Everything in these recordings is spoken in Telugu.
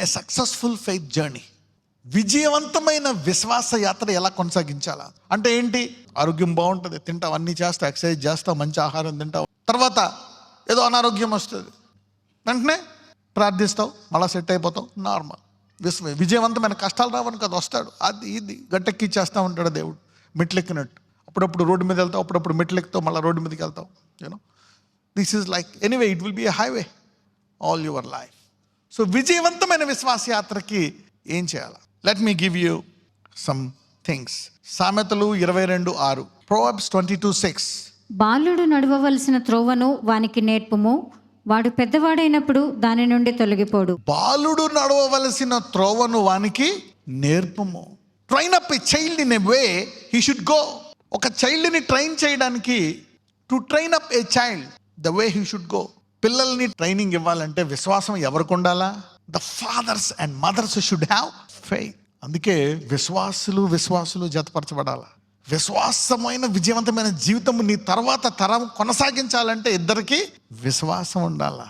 A successful faith journey. విజయవంతమైన విశ్వాస యాత్ర ఎలా కొనసాగించాలా అంటే ఏంటి? ఆరోగ్యం బాగుంటుంది, తింటావు, అన్నీ చేస్తావు, ఎక్సర్సైజ్ చేస్తావు, మంచి ఆహారం తింటావు, తర్వాత ఏదో అనారోగ్యం వస్తుంది, వెంటనే ప్రార్థిస్తావు, మళ్ళీ సెట్ అయిపోతావు, నార్మల్. విజయవంతమైన కష్టాలు రావని కదా వస్తాడు, అది ఇది గట్టెక్కిచ్చేస్తూ ఉంటాడు దేవుడు మెట్లెక్కినట్టు. అప్పుడప్పుడు రోడ్డు మీద వెళ్తావు, అప్పుడప్పుడు మెట్లెక్కుతావు, మళ్ళీ రోడ్డు మీదకి వెళ్తావు. You know this is like anyway it will be a highway all your life. So విజయవంతమైన విశ్వాస యాత్రకి ఏం చేయాలి? Let me give you some things. సామెతలు 22:6, Proverbs 22:6. బాలుడు నడవవలసిన త్రోవను వానికి నేర్పుము, వాడు పెద్దవాడైనప్పుడు దాని నుండి తొలగిపోడు. బాలుడు నడవవలసిన త్రోవను వానికి నేర్పుము. Train up a child in a way he should go. ఒక చైల్డ్ని ట్రైన్ చేయడానికి, to train up a child the way he should go. పిల్లల్ని ట్రైనింగ్ ఇవ్వాలంటే విశ్వాసం ఎవరికి ఉండాలా? The fathers and mothers should have faith. అందుకే విశ్వాసులు జతపరచబడాల. విశ్వాసమైన విజయవంతమైన జీవితం నీ తర్వాత తరం కొనసాగించాలంటే ఇద్దరికి విశ్వాసం ఉండాలా.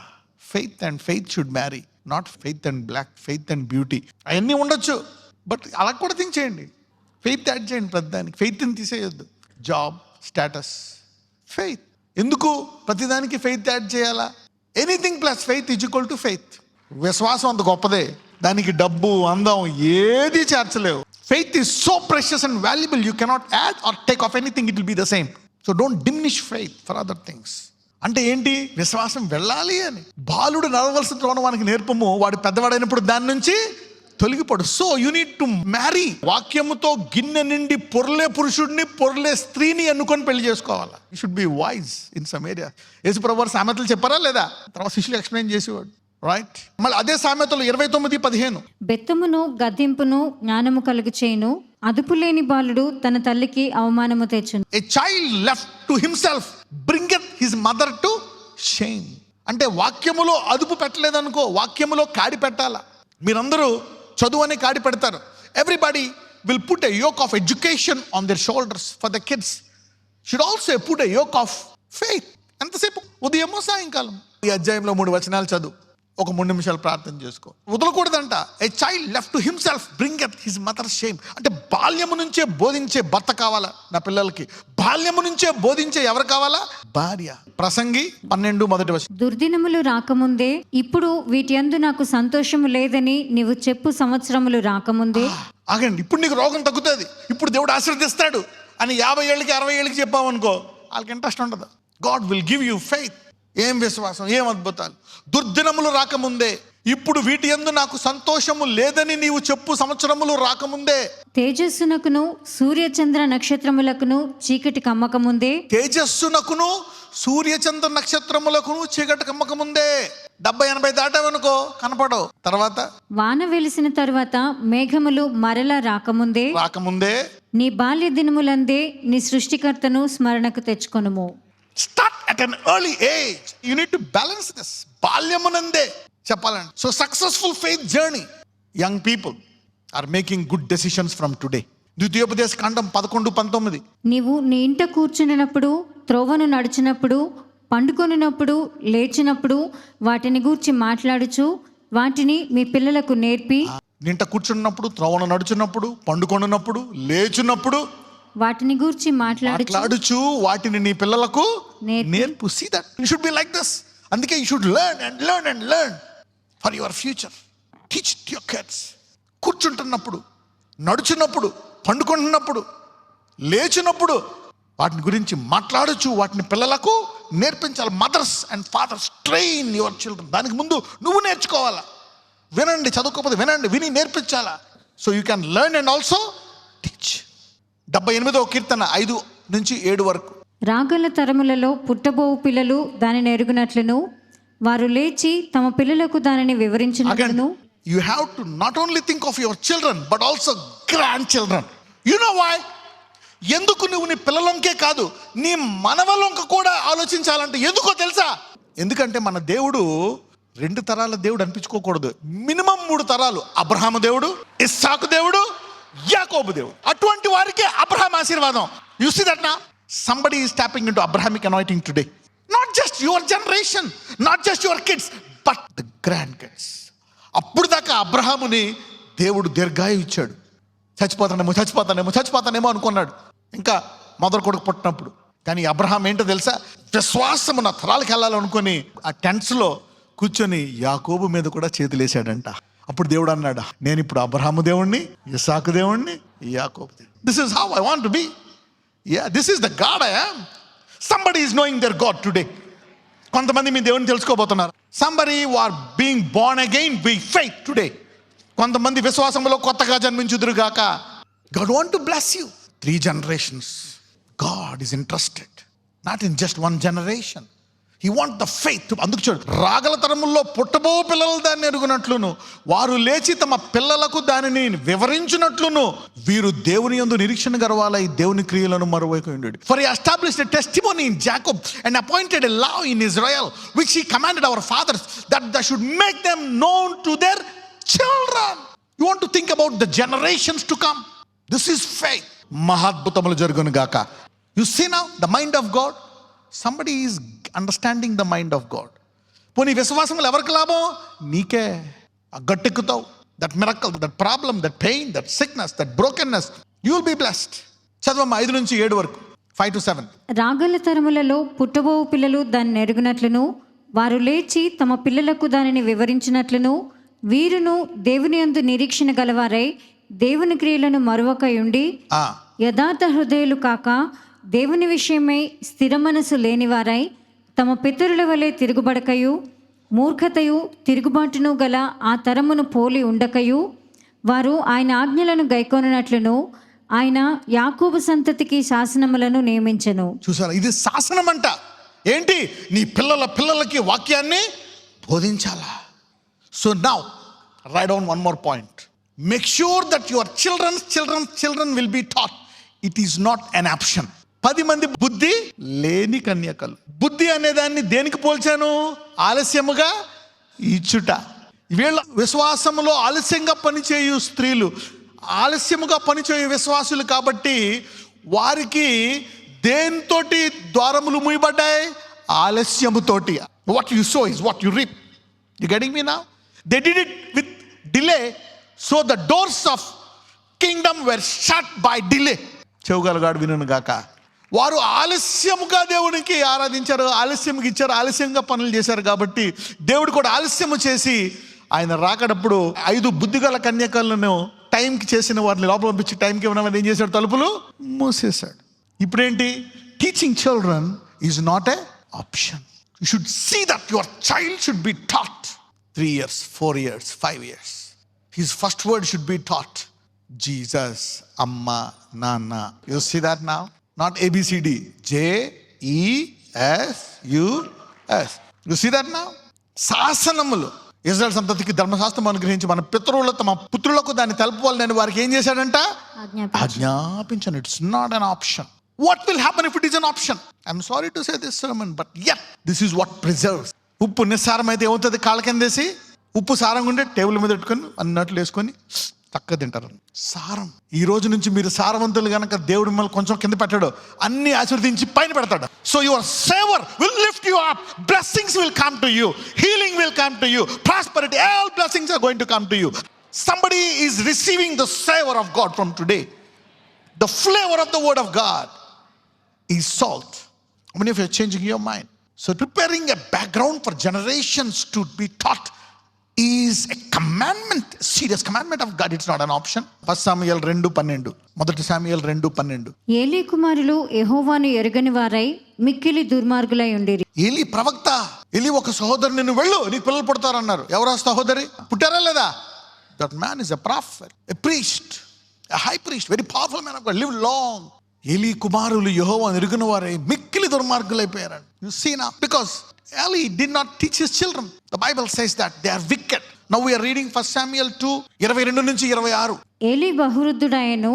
Faith and faith should marry, not faith and black, faith and beauty. అవన్నీ ఉండొచ్చు, బట్ అలా కూడా థింక్ చేయండి. ఫెయిత్ యాడ్ చేయండి ప్రతిదానికి, ఫెయిత్ని తీసేయొద్దు. Job, status, faith. ఎందుకు ప్రతిదానికి ఫెయిత్ యాడ్ చేయాలా? Anything plus faith is equal to faith. విశ్వాసం అంత గొప్పదే, దానికి డబ్బు, అందం ఏది చేర్చలేవు. Faith is so precious and valuable, you cannot add or take off anything, it will be the same. So don't diminish faith for other things. అంటే ఏంటి? విశ్వాసం వెళ్ళాలి అని. బాలుడు నడవలసిన త్రోవను వానికి నేర్పము, వాడు పెద్దవాడైనప్పుడు దాని నుంచి తొలగిపోడు. So you need to marry. వాక్యముతో గిన్నె నిండి పొర్లే పురుషుడిని, పొర్లే స్త్రీని ఎన్నుకొని పెళ్లి చేసుకోవాలి. You should be wise in some area. యేసుప్రభువు వారు సామెతలు చెప్పారా లేదా? తర్వాత శిష్యులు ఎక్స్ప్లెయిన్ చేసేవాడు, రైట్? మళ్ళీ అదే సామెతలు 29:15. బెత్తమును గద్దింపును జ్ఞానము కలుగు చేయును, అదుపు లేని బాలుడు తన తల్లికి అవమానము తెచ్చును. A child left to himself bringeth his mother to shame. అంటే వాక్యములో అదుపు పెట్టలేదనుకో, వాక్యములో కాడి పెట్టాలా. మీరందరూ చదువు అనే కాడి పెడతారు. Everybody will put a yoke of education on their shoulders for the kids. Should also put a yoke of faith. ఎంతసేపు? ఉదయమో సాయంకాలం. ఈ అధ్యాయంలో 3 వచనాలు చదువు, ఒక 3 నిమిషాలు ప్రార్థన చేసుకో. వదలకూడదంట. A child left to himself bringeth his mother shame. అంటే బాల్యము నుంచే బోధించే భర్త కావాలా నా పిల్లలకి? బాల్యము నుంచే బోధించే ఎవరు కావాలా? భార్య. ప్రసంగి 12:1. దుర్దినములు రాకముందే, ఇప్పుడు వీటి యందు నాకు సంతోషము లేదని నీవు చెప్పు సంవత్సరములు రాకముందే. ఆగండి, ఇప్పుడు నీకు రోగం తగ్గుతుంది, ఇప్పుడు దేవుడు ఆశీర్వదిస్తాడు అని 50 ఏళ్ళకి 60 ఏళ్ళకి చెప్పామనుకో, వాళ్ళకి ఇంట్రెస్ట్ ఉండదు. God will give you faith. ఏం విశ్వాసం, ఏం అద్భుతాలు! దుర్దినములు రాకముందే, ఇప్పుడు వీటి యందు నాకు సంతోషము లేదని నీవు చెప్పు సంవత్సరములు రాకముందే. తేజస్సునకును సూర్యచంద్ర నక్షత్రములకును చీకటి కమ్మకముందే. తేజస్సునకును సూర్యచంద్ర నక్షత్రములకును చీకటి కమ్మకముందే. 70-80 దాటావనుకో కనపడవు. తర్వాత వాన వెలిసిన తరువాత మేఘములు మరల రాకముందే. నీ బాల్య దినములందే నీ సృష్టికర్తను స్మరణకు తెచ్చుకొనుము. Start at an early age. You need to balance this. బాల్యమునందే చెప్పాలండి. So successful faith journey. Young people are making good decisions from today. ద్వితీయోపదేశ కాండం 11:19. నీవు నీ ఇంట కూర్చున్నప్పుడు, త్రోవను నడిచినప్పుడు, పండుకొనినప్పుడు, లేచినప్పుడు వాటిని గూర్చి మాట్లాడుచు వాటిని మీ పిల్లలకు నేర్పి. నింట కూర్చున్నప్పుడు, త్రోవను నడుచున్నప్పుడు, పండుకొనినప్పుడు, లేచినప్పుడు వాటిని గూర్చి మాట్లాడుచు వాటిని నీ పిల్లలకు నేర్పు. See that you should be like this. అందుకే you should learn for your future. Teach to your kids. కూర్చుంటున్నప్పుడు, నడుచున్నప్పుడు, పండుకుంటున్నప్పుడు, లేచినప్పుడు వాటిని గురించి మాట్లాడచ్చు, వాటిని పిల్లలకు నేర్పించాలి. Mothers and fathers train your children. దానికి ముందు నువ్వు నేర్చుకోవాలా. వినండి, చదువుకోకపోతే వినండి, విని నేర్పించాలా. So you can learn and also teach. 78వ కీర్తన 5-7 వరకు. రాగల తరములలో పుట్టబోవు పిల్లలు దానిని ఎరుగునట్లును, వారు లేచి తమ పిల్లలకు దానిని వివరించినట్లును. You have to not only think of your children but also grandchildren. You know why? ఎందుకు నువ్వు నీ పిల్లలంకే కాదు నీ మనవలంక కూడా ఆలోచించాలంటే ఎందుకో తెలుసా? ఎందుకంటే మన దేవుడు 2 తరాల దేవుడు అనిపించుకోకూడదు. మినిమం 3 తరాలు. అబ్రహాము దేవుడు, ఇస్సాకు దేవుడు, యాకోబు దేవుడు. అటువంటి వారికే అబ్రహాం ఆశీర్వాదం. You see that now? Somebody is tapping into Abrahamic anointing today. Not just your generation, not just your kids, but the grandkids. అప్పుడు దాకా అబ్రహాముని దేవుడు దీర్ఘాయువు ఇచ్చాడు. చచ్చిపోతానేమో అనుకున్నాడు ఇంకా మొదటి కొడుకు పుట్టినప్పుడు. కానీ అబ్రహాం ఏంటో తెలుసా, విశ్వాసము నా తరాలకు వెళ్ళాలనుకొని ఆ టెంట్స్లో కూర్చొని యాకోబు మీద కూడా చేతులేసాడంట. అప్పుడు దేవుడు అన్నాడు, నేను ఇప్పుడు అబ్రహాము దేవుణ్ణి, ఇస్సాకు దేవుణ్ణి, యాకోబు దేవుణ్ణి. This is how I want to be. This is the God I am. Somebody is knowing the God today. కొంతమంది మీ దేవుని తెలుసుకోబోతున్నారు. Somebody who are being born again by faith today. కొంతమంది విశ్వాసంలో కొత్తగా జన్మించుదురుగాక. God want to bless you. 3 generations. God is interested, not in just 1 generation. He wants the faith. అందుకు చూడు, రాగల తరముల్లో పుట్టబో పిల్లలు దాన్ని ఎరుగునట్లును, వారు లేచి తమ పిల్లలకు దానిని వివరించినట్లును, వీరు దేవుని యందు నిరీక్షణ గర్వాలై దేవుని క్రియలను మరువైకొండు. For he established a testimony in Jacob and appointed a law in Israel, which he commanded our fathers, that they should make them known to their children. You want to think about the generations to come. This is faith. మహాద్భుతములు జరుగును గాక. You see now the mind of God. Somebody is understanding the mind of God. పోనీ విశ్వాసములు ఎవరికి లాభం? నీకే. గట్టెక్కుతావు. That miracle, that problem, that pain, that sickness, that brokenness, you will be blessed. చదవమ్మా 5 నుంచి 7 వరకు, 5 to 7. రాగల తరములలో పుట్టబోవు పిల్లలు దాన్ని ఎరుగునట్లును, వారు లేచి తమ పిల్లలకు దానిని వివరించినట్లును, వీరును దేవుని యందు నిరీక్షణ గలవారై దేవుని క్రియలను మరువకయుండి యథార్థ హృదయులు కాక దేవుని విషయమై స్థిర మనసు లేనివారై తమ పితరుల వలె తిరుగుబడకయు మూర్ఖతయు తిరుగుబాటును గల ఆ తరమును పోలి ఉండకయు, వారు ఆయన ఆజ్ఞలను గైకొనున్నట్లును ఆయన యాకోబు సంతతికి శాసనములను నియమించెను. చూసారా, ఇది శాసనం అంట. ఏంటి? నీ పిల్లలకి వాక్యాన్ని బోధించాలా. So now write down one more point. Make sure that your children will be taught. It is not an option. 10 మంది బుద్ధి లేని కన్యకలు. బుద్ధి అనేదాన్ని దేనికి పోల్చాను? ఆలస్యముగా ఇచ్చుట. వీళ్ళ విశ్వాసములో ఆలస్యంగా పనిచేయు స్త్రీలు, ఆలస్యముగా పనిచేయు విశ్వాసులు కాబట్టి వారికి దేనితోటి ద్వారములు మూయబడ్డాయి? ఆలస్యముతోటి. What you sow is what you reap. You getting me now? They did it with delay. So the doors of kingdom were shut by delay. చెవుగలగాడు వినును గాక. వారు ఆలస్యముగా దేవునికి ఆరాధించారు, ఆలస్యంగా ఇచ్చారు, ఆలస్యంగా పనులు చేశారు కాబట్టి దేవుడు కూడా ఆలస్యము చేసి ఆయన రాకడప్పుడు 5 బుద్ధిగల కన్యకలను టైంకి చేసిన వారిని లోపల పంపించి టైంకి ఇవ్వడం ఏం చేశాడు? తలుపులు మూసేశాడు. ఇప్పుడేంటి? Teaching children is not a option. You should see that your child should be taught 3 years, 4 years, 5 years. His first word should be taught. Jesus, Amma, Nana. You see that now? Not ABCD. JESUS. You see that now? శాసనములు. ఇజ్రాయెల్ సంతతికి ధర్మశాస్త్రం అనుగ్రహించి మన పితరులు తమ పుత్రులకు దాన్ని తెలుపుకోవాలని వారికి ఏం చేశాడంట? ఆజ్ఞాపించను. It's not an option. What will happen if it is an option? I'm sorry to say this sermon, but yet this is what preserves. ఉప్పు నిస్సారం అయితే ఏమవుతుంది? కాళ్ళ కిందేసి ఉప్పు సారంగా ఉండే టేబుల్ మీద పెట్టుకొని అన్నట్లు వేసుకొని చక్కగా తింటారు. సారం. ఈ రోజు నుంచి మీరు సారవంతులు కనుక దేవుడు మిమ్మల్ని కొంచెం కింద పెట్టాడు, అన్ని ఆశీర్వదించి పైన పెడతాడు. So your saviour will lift you up. Blessings will come to you. Healing will come to you. Prosperity, all blessings are going to come to you. Somebody is receiving the savor of God from today. The flavor of the word of God is salt. How many of you are changing your mind? So preparing a background for generations to be taught is a commandment, a serious commandment of God. It's not an option. 1 Samuel 2:12. 1 Samuel 2:12. Eli కుమారులు యెహోవాను ఎరుగని వారై మిక్కిలి దుర్మార్గులై ఉండిరి. ఏలీ ప్రవక్త. ఏలీ ఒక సహోదరు, నిన్ను వెళ్ళు, నీకు పిల్లలు పుడతారన్నారు. ఎవరా సహోదరి? పుట్టారా లేదా? That man is a prophet, a priest, a high priest, very powerful man of God, lived long. Eli కుమారులు యెహోవాను ఎరుగని వారై మిక్కిలి దుర్మార్గులైపోయారు. You see now, because Eli did not teach his children. The Bible says that they are wicked. Now we are reading 1 Samuel 2:22 నుంచి 26. ఏలీ బహువృద్ధుడాయెను.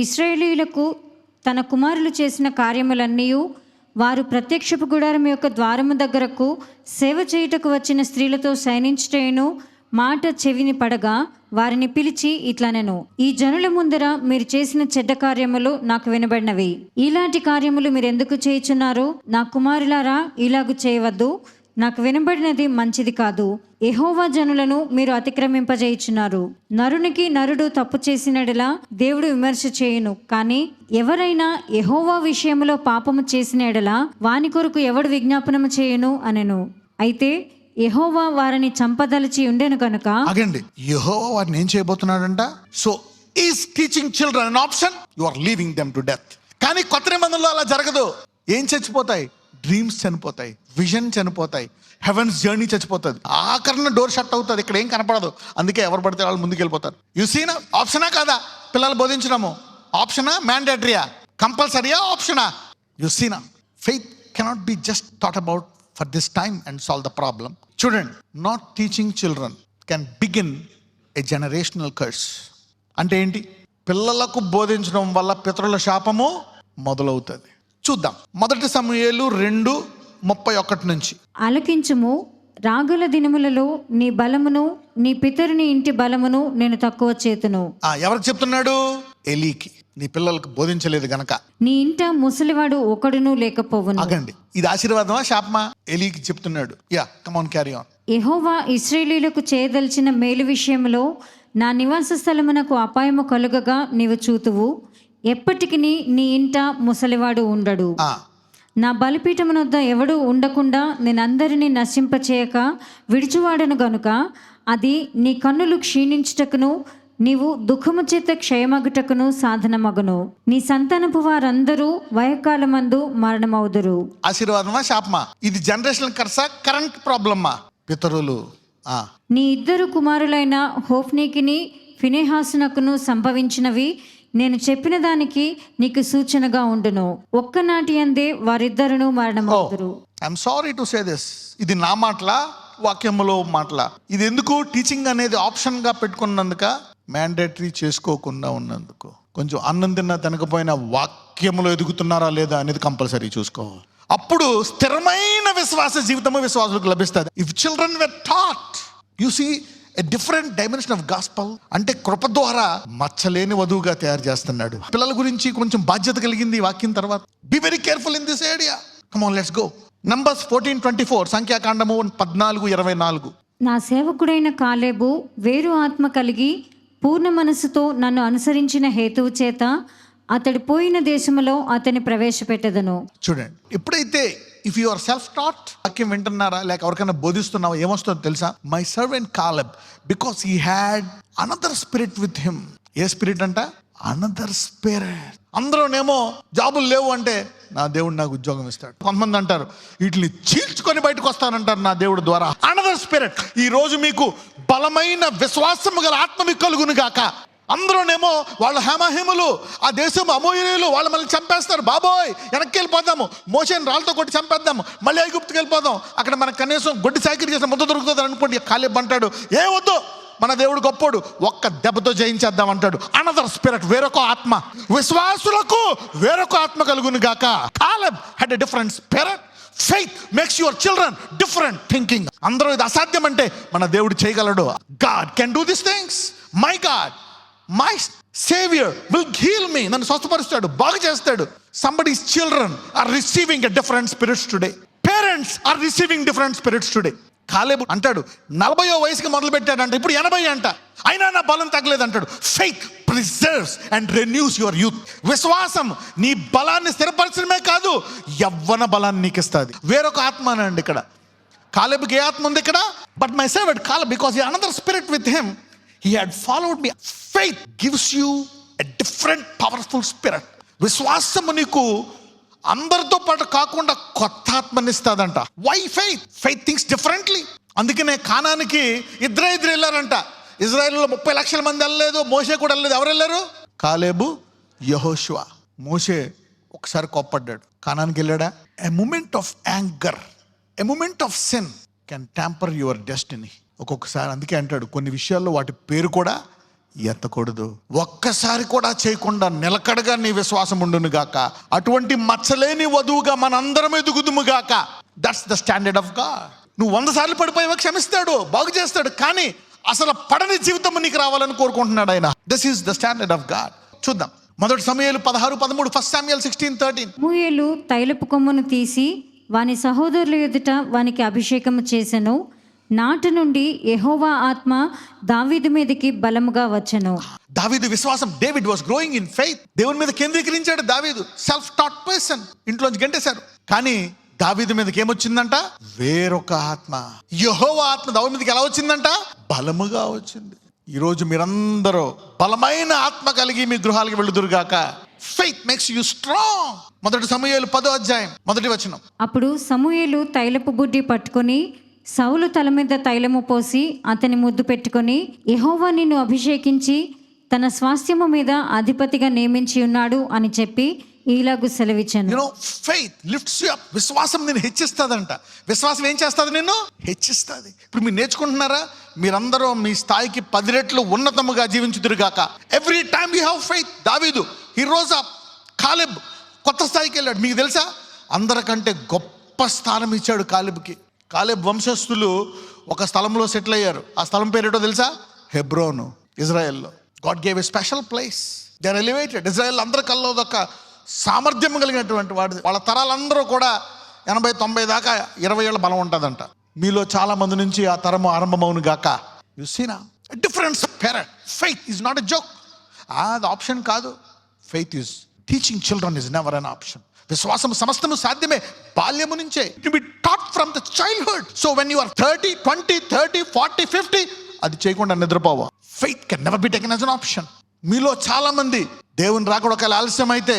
ఇశ్రాయేలీయులకు తన కుమారులు చేసిన కార్యములన్నీ వారు ప్రత్యక్షపు గుడారం యొక్క ద్వారము దగ్గరకు సేవ చేయుటకు వచ్చిన స్త్రీలతో శయనించుటేను మాట చెవిని పడగా వారిని పిలిచి ఇట్లనెను, ఈ జనుల ముందర మీరు చేసిన చెడ్డ కార్యములు నాకు వినబడినవి. ఇలాంటి కార్యములు మీరు ఎందుకు చేయుచున్నారు? నా కుమారులారా, ఇలాగు చేయవద్దు. నాకు వినబడినది మంచిది కాదు. యెహోవా జనులను మీరు అతిక్రమింపజేయుచున్నారు. నరునికి నరుడు తప్పు చేసినడలా దేవుడు విమర్శ చేయును. కానీ ఎవరైనా యెహోవా విషయంలో పాపము చేసిన ఎడలా వాని కొరకు ఎవడు విజ్ఞాపనము చేయును అనెను. అయితే యెహోవా వారిని చంపదలిచి ఉండెను కనుక అగండి, యెహోవా వారిని ఏం చేయబోతున్నాడంట? So is teaching children an option, you are leaving them to death. కానీ కొత్త నిబంధనలో అలా జరగదు. ఏం చచ్చిపోతాయి? డ్రీమ్స్ చనిపోతాయి, విజన్ చనిపోతాయి, హెవెన్స్ జర్నీ చచ్చిపోతుంది, ఆఖరణ డోర్ షట్ అవుతుంది, ఇక్కడ ఏం కనపడదు. అందుకే ఎవరు పడితే వాళ్ళు ముందుకు వెళ్ళిపోతారు. యు సీనా? ఆప్షనా కాదా పిల్లలు బోధించడము? ఆప్షనా, మ్యాండేటరీయా, కంపల్సరీయా, ఆప్షనా? యు సీనా? Faith cannot be just thought about for this time and solve the problem. చూడండి, not teaching children can begin a generational curse. అంటే ఏంటి? పిల్లలకు బోధించడం వల్ల పితరుల శాపము మొదలవుతుంది. చూద్దాం, 1 సమూయేలు 2:31 నుంచి. ఆలకించుము, రాగల దినములలో నీ బలమును నీ పితరుని ఇంటి బలమును నేను తక్కువ చేతును. ఎవరికి చెప్తున్నాడు? ఎలీకి. నీ పిల్లలకు బోధించలేదు గనక నీ ఇంట ముసలివాడు ఒకడును లేకపోవును. ఆగండి, ఇది ఆశీర్వాదమా శాపమా? ఎలీకి చెప్తున్నాడు. Come on, carry on. యెహోవా ఇశ్రాయేలీయులకు చేయదలిచిన మేలు విషయంలో నా నివాస స్థలమునకు అపాయము కలుగగా నీవు చూతువు. ఎప్పటికి నీ ఇంట ముసలివాడు ఉండడు. నా బలిపీఠమునొద్ద ఎవడు ఉండకుండా నేనందరినీ నశింపచేయక విడిచివాడను గనుక అది నీ కన్నులు క్షీణించుటకును నీవు దుఃఖము చేత క్షయమగుటకును సాధనమగును. నీ సంతానపు వారందరూ వయకాలమందు మరణమవుదురు. ఆశీర్వాదమా శాపమా? ఇది జనరేషనల్ కర్సా, కరెంట్ ప్రాబ్లమ్మా? పితరులు నీ 2 కుమారులైన హోఫ్నీకిని ఫినెహాసునకును సంభవించినవి నేను చెప్పిన దానికి నీకు సూచనగా ఉండును. ఒక్కనాటి అందే వారిద్దరును మరణమవుదురు. I'm sorry to say this. ఇది నా మాటలా, వాక్యములో మాటలా? ఇది ఎందుకు? టీచింగ్ అనేది ఆప్షన్ గా పెట్టుకున్నందుక, మ్యాండేటరీ చేసుకోకుండా ఉన్నందుకు. కొంచెం అన్నం తిన్నా తినకపోయినా వాక్యములో ఎదుగుతున్నారా లేదా అనేది కంపల్సరీ చూసుకోవాలి. అప్పుడు స్థిరమైన విశ్వాస జీవితము విశ్వాసులకు లభిస్తుంది. If children were taught, you see a different dimension of gospel. అంటే కృప ద్వారా మచ్చలేని వధువుగా తయారు చేస్తున్నాడు. పిల్లల గురించి కొంచెం బాధ్యత కలిగింది ఈ వాక్యం తర్వాత. Be very careful in this area. Come on, let's go. Numbers 14:24, సంఖ్యాకాండము 14:24. నా సేవకుడైన కాలేబు వేరు ఆత్మ కలిగి పూర్ణ మనసుతో నన్ను అనుసరించిన హేతువు చేత అతడు పోయిన దేశములో అతని ప్రవేశపెట్టదను. చూడండి, ఎప్పుడైతే if you are self taught, వాక్యం వింటున్నారా లేక ఎవరికైనా బోధిస్తున్నావా, ఏమొస్తుందో తెలుసా? My servant Caleb, because he had another spirit with him. ఏ స్పిరిట్ అంట? Another spirit. అందరూనేమో జాబులు లేవు అంటే నా దేవుడు నాకు ఉద్యోగం ఇస్తాడు. కొంతమంది అంటారు వీటిని చీల్చుకొని బయటకు వస్తానంటారు నా దేవుడు ద్వారా. Another spirit. ఈ రోజు మీకు బలమైన విశ్వాసము గల ఆత్మ మీకు కలుగును గాక. అందరూనేమో వాళ్ళ హేమహేములు, ఆ దేశం అమోయనీయులు, వాళ్ళు మళ్ళీ చంపేస్తారు. బాబోయ్ వెనక్కి వెళ్ళిపోదాము, మోషేని రాళ్ళతో కొట్టి చంపేద్దాము, మళ్ళీ ఐగుప్తుకి వెళ్ళిపోదాం, అక్కడ మనకు కనీసం గొడ్డి చాకిరి చేసిన ముద్ద దొరుకుతుంది అనుకోండి. కాలేబ్ అంటాడు ఏ వద్దు, మన దేవుడు గొప్పోడు, ఒక్క దెబ్బతో జయించేద్దాం అంటాడు. అనదర్ స్పిరిట్, వేరొక ఆత్మ. విశ్వాసులకు వేరొక ఆత్మ కలుగును గాక. Caleb had a different spirit. Faith makes your children different thinking. అందరూ ఇది అసాధ్యం అంటే మన దేవుడు చేయగలడు. God can do these things. My God, my Savior will heal me. నన్ను స్వస్థపరుస్తాడు, బాగు చేస్తాడు. Somebody's children are receiving a different spirits today. Parents are receiving different spirits today. కాలేబు అంటాడు 40వ వయసుకి మొదలు పెట్టాడంట, ఇప్పుడు 80 అంట, అయినా నా బలం తగ్గలేదంటాడు. Faith preserves and renews your youth. విశ్వాసం నీ బలాన్ని స్థిరపరచడమే కాదు, యవ్వన బలాన్ని నీకు ఇస్తుంది. వేరొక ఆత్మ అనండి ఇక్కడ. కాలేబుకి ఏ ఆత్మ ఉంది ఇక్కడ? But my servant Caleb, because another spirit with him, he had followed me. Faith gives you a different powerful spirit. విశ్వాసము నీకు అందరితో పాటు కాకుండా కొత్త ఆత్మనిస్తాదంట. Why faith? Faith thinks differently. అందుకనే కానానికి ఇద్దరు వెళ్ళారంట. ఇజ్రాయెల్లో 30 లక్షల మంది వెళ్ళలేదు, మోషే కూడా వెళ్ళలేదు. ఎవరు వెళ్ళారు? కాలేబు, యెహోషువ. మోషే ఒకసారి కోప్పడ్డాడు, కానానికి వెళ్ళాడా? A moment of anger, a moment of sin can tamper your destiny. ఒక్కొక్కసారి అందుకే అంటాడు కొన్ని విషయాల్లో వాటి పేరు కూడా ఎత్తకూడదు. ఒక్కసారి కూడా చేయకుండా నిలకడగా నీ విశ్వాసం ఉండును గాక. అటువంటి మచ్చలేని వధువుగా మనందరం ఎదుగుదుము గాక. That's the standard of God. నువ్వు 100 సార్లు పడిపోయావా, క్షమిస్తాడు, బాగు చేస్తాడు. కానీ అసలు పడని జీవితం నీకు రావాలని కోరుకుంటున్నాడు ఆయన. This is the standard of God. చూద్దాం 1 సమూయేలు 16:13. 1 Samuel 16:13. సమూయేలు తైలపు కొమ్మును తీసి వాని సహోదరుల ఎదుట వానికి అభిషేకము చేసెను. నాటి నుండి యెహోవా ఆత్మ దావీదు మీదకి బలముగా వచ్చెను. దావీదు విశ్వాసం, David was growing in faith. దేవుని మీద కేంద్రీకరించాడు దావీదు. సెల్ఫ్ టాట్ పర్సన్, ఇంట్లోంచి గంటేశారు. కానీ దావీదు మీదకి ఏమొచ్చిందంట? వేరొక ఆత్మ, యెహోవా ఆత్మ దావీదు మీదకి ఎలా వచ్చిందంట? బలముగా వచ్చింది. ఈరోజు మీరందరూ బలమైన ఆత్మ కలిగి మీ గృహాలకి వెళ్ళుదురుగాక. Faith makes you strong. 1 సమూయేలు 10వ అధ్యాయం 1వ వచనం. అప్పుడు సమూయేలు తైలపు బుడ్డి పట్టుకొని సౌలు తల మీద తైలము పోసి అతని ముద్దు పెట్టుకొని, యెహోవా నిన్ను అభిషేకించి తన స్వాస్థ్యము మీద అధిపతిగా నియమించి ఉన్నాడు అని చెప్పి ఈలాగు సెలవిచ్చాను. You know, faith lifts you up. విశ్వాసం నిన్ను హెచ్చిస్తుందంట. విశ్వాసం ఏం చేస్తుంది? నిన్ను హెచ్చిస్తుంది. ఇప్పుడు మీరు నేర్చుకుంటున్నారా? మీరందరూ మీ స్థాయికి 10 రెట్లు ఉన్నతముగా జీవించుదురుగాక. Every time you have faith. దావీదు హీ రోజ్ అప్. కాలెబ్ కొత్త స్థాయికి వెళ్ళాడు. మీకు తెలుసా, అందరికంటే గొప్ప స్థానం ఇచ్చాడు కాలెబ్కి. కాలెబ్ వంశస్థులు ఒక స్థలంలో సెటిల్ అయ్యారు. ఆ స్థలం పేరేటో తెలుసా? హెబ్రోను, ఇజ్రాయెల్లో. God gave a special place. They are elevated. Israel అందరి కల్లో ఒక సామర్థ్యం కలిగినటువంటి వాడు. వాళ్ళ తరాలందరూ కూడా 80-90 దాకా 20 ఏళ్ళ బలం ఉంటుందంట. మీలో చాలా మంది నుంచి ఆ తరము ఆరంభమవును గాక. You seen a difference parent. Faith is not a joke. అది ఆప్షన్ కాదు. Faith is teaching children is never an option. విశ్వాసం సమస్తము సాధ్యమే బాల్యము నుంచే. To be taught from the childhood. So when you are 30, 20, 30, 40, 50 అది చేయకుండా నిద్రపోవా. Faith can never be taken as an option. మీలో చాలా మంది దేవుని రాకడ ఒకవేళ ఆలస్యం అయితే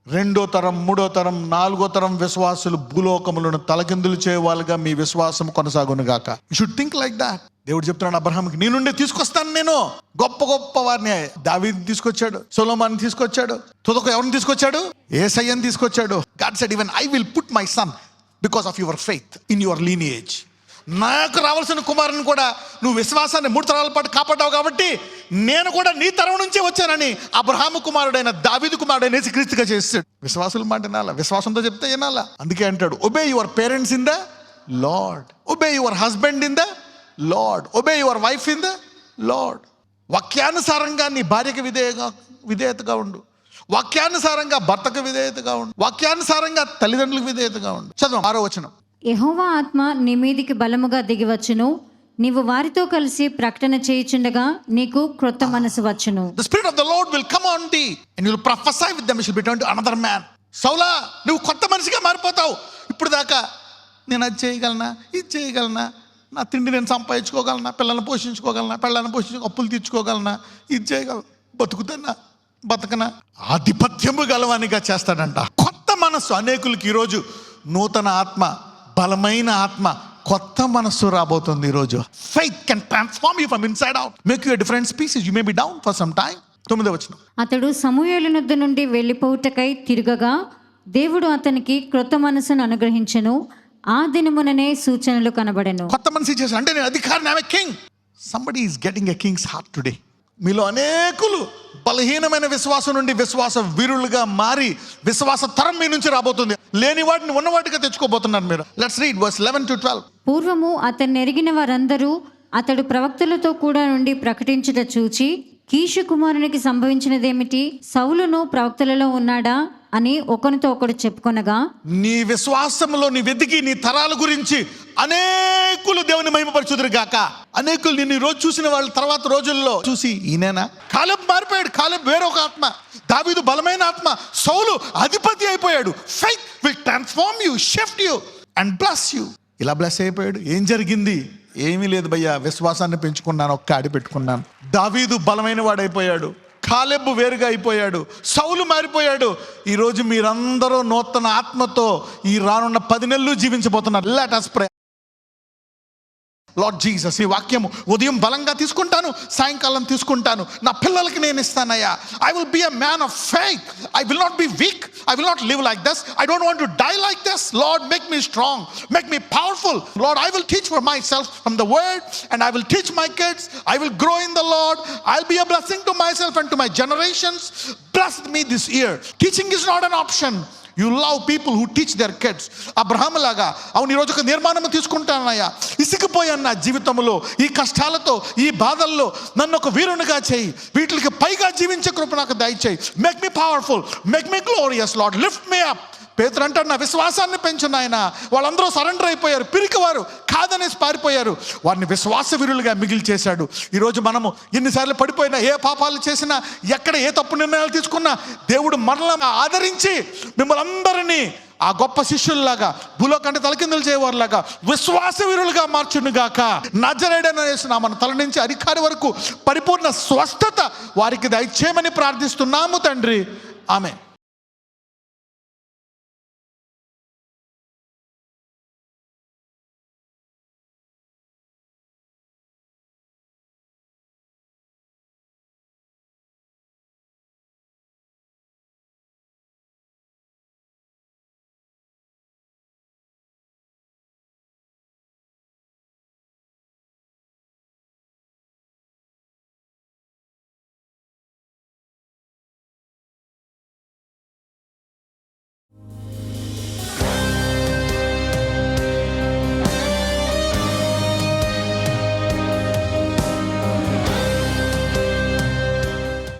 2వ తరం, 3వ తరం, 4వ తరం విశ్వాసులు భూలోకములను తలకిందులు చేయవాళ్ళుగా మీ విశ్వాసం కొనసాగును గాక. You should think like that. దేవుడు చెప్తున్నాడు అబ్రహాంకి, నీ నుండి తీసుకొస్తాను నేను గొప్ప గొప్ప వారిని. దావీదుని తీసుకొచ్చాడు, సొలొమోనుని తీసుకొచ్చాడు, తుదకు ఎవరిని తీసుకొచ్చాడు? యేసయ్యని తీసుకొచ్చాడు. God said, even I will put my son because of your faith in your lineage. నాకు రావాల్సిన కుమారుని కూడా నువ్వు విశ్వాసాన్ని 3 తరాల పాటు కాపాడావు కాబట్టి నేను కూడా నీ తరం నుంచే వచ్చానని అబ్రహాము కుమారుడైన దావీదు కుమారుడైన యేసుక్రీస్తుగా చేస్తాడు. విశ్వాసుల మాట వినాలా, విశ్వాసంతో చెప్తే వినాలా. అందుకే అంటాడు, obey your parents in the lord, obey your husband in the lord, obey your wife in the lord. వాక్యానుసారంగా నీ భార్యకి విధేయతగా ఉండు. వాక్యానుసారంగా భర్తకు విధేయతగా ఉండు. వాక్యానుసారంగా తల్లిదండ్రులకు విధేయతగా ఉండు. చదువు 6వ వచనం. యెహోవా ఆత్మ నీ మీదికి బలముగా దిగివచ్చును. నీవు వారితో కలిసి ప్రకటన చేయుచుండగా నీకు క్రొత్త మనసు వచ్చును. The spirit of the Lord will come on thee and you will prophesy with them. You shall be turned to another man. సౌలా, నువ్వు కొత్త మనిషిగా మారిపోతావు. ఇప్పుడు దాకా నేను అది చేయగలనా, ఇది చేయగలనా, నా తిండి నేను సంపాదించుకోగలనా, పిల్లల్ని పోషించుకోగలనా, అప్పులు తీర్చుకోగలనా, ఇది చేయగలనా, బతకనా, ఆధిపత్యము గలవానిగా చేస్తాడంట. కొత్త మనస్సు అనేకులకి ఈరోజు నూతన ఆత్మ, బలమైన ఆత్మ, కొత్త మనస్సు రాబోతుంది ఈరోజు. Faith can transform you from inside out, make you a different species. You may be down for some time. 9వ వచనం. అతడు సమూయేలు నొద్ద నుండి వెళ్ళిపోవుటకై తిరుగగా దేవుడు అతనికి క్రొత్త మనసును అనుగ్రహించెను. ఆ దినముననే సూచనలు కనబడెను. కొత్త మనసు చేశాను అంటే నేను అధికారిని, ఆమె king. Somebody is getting a king's heart today. మీలో అనేకులు బలహీనమైన విశ్వాసం నుండి విశ్వాస వీరులుగా మారి విశ్వాస తరం మీ నుంచి రాబోతుంది. లేని వాటిని ఉన్నవాటిగా తెచ్చుకోబోతున్నారు మీరు. Let's read verse 11 to 12. పూర్వము అతన్ని ఎరిగిన వారందరూ అతడు ప్రవక్తలతో కూడా నుండి ప్రకటించుట చూచి, కీషు కుమారునికి సంభవించినదేమిటి? సౌలును ప్రవక్తలలో ఉన్నాడా అని ఒకరితో ఒకడు చెప్పుకొనగా, నీ విశ్వాసంలో నీ వెతికి నీ తరాల గురించి అనేకులు దేవుని మహిమపరచుదురు గాక. అనేకులు నిన్ను ఈ రోజు చూసిన వాళ్ళ తర్వాత రోజుల్లో చూసి, ఈయనేనా? కాలెబ్ మారిపోయాడు. కాలెబ్ వేరొక ఆత్మ, దావీదు బలమైన ఆత్మ, సౌలు అధిపతి అయిపోయాడు. Faith will transform you, shift you and bless you. ఇలా బ్లెస్ అయిపోయాడు. ఏం జరిగింది? ఏమీ లేదు భయ్యా, విశ్వాసాన్ని పెంచుకున్నాను, ఒక్క ఆడి పెట్టుకున్నాను. దావీదు బలమైన వాడైపోయాడు, కాలెబ్ వేరుగా అయిపోయాడు, సౌలు మారిపోయాడు. ఈరోజు మీరందరూ నూతన ఆత్మతో ఈ రానున్న 10 నెలలు జీవించబోతున్నారు. Let us pray. Lord Jesus, ఈ వాక్యము ఉదయం బలంగా తీసుకుంటాను, సాయంకాలం తీసుకుంటాను, నా పిల్లలకి నేను ఇస్తానయ్యా. I will be a man of faith. I will not be weak. I will not live like this. I don't want to die like this. Lord, make me strong, make me powerful. Lord, I will teach for myself from the word and I will teach my kids. I will grow in the Lord. I will be a blessing to myself and to my generations. Bless me this year. Teaching is not an option. You love people who teach their kids. Abraham లాగా, అవును ఈరోజు ఒక నిర్మాణం తీసుకుంటానయ్యా, ఇసిగిపోయాను నా జీవితంలో, ఈ కష్టాలతో, ఈ బాధల్లో నన్ను ఒక వీరునిగా చేయి, వీటికి పైగా జీవించే కృప నాకు దయచేయి. Make me powerful, make me glorious lord, lift me up, పేతురు అంటాడు, నా విశ్వాసాన్ని పెంచు నాయన. వాళ్ళందరూ సరెండర్ అయిపోయారు, పిరికివారు, కాదనేసి పారిపోయారు. వారిని విశ్వాస వీరులుగా మిగిల్చేశాడు. ఈరోజు మనము ఎన్నిసార్లు పడిపోయినా, ఏ పాపాలు చేసినా, ఎక్కడ ఏ తప్పు నిర్ణయాలు తీసుకున్నా, దేవుడు మనల్ని ఆదరించి మిమ్మల్ని అందరినీ ఆ గొప్ప శిష్యుల్లాగా, భూలోకంటే తలకిందులు చేయవారులాగా విశ్వాస వీరులుగా మార్చునుగాక. నజరేయుడైన యేసు నామమున తల నుంచి అరికారి వరకు పరిపూర్ణ స్వస్థత వారికి దయచేయమని ప్రార్థిస్తున్నాము తండ్రి. ఆమేన్.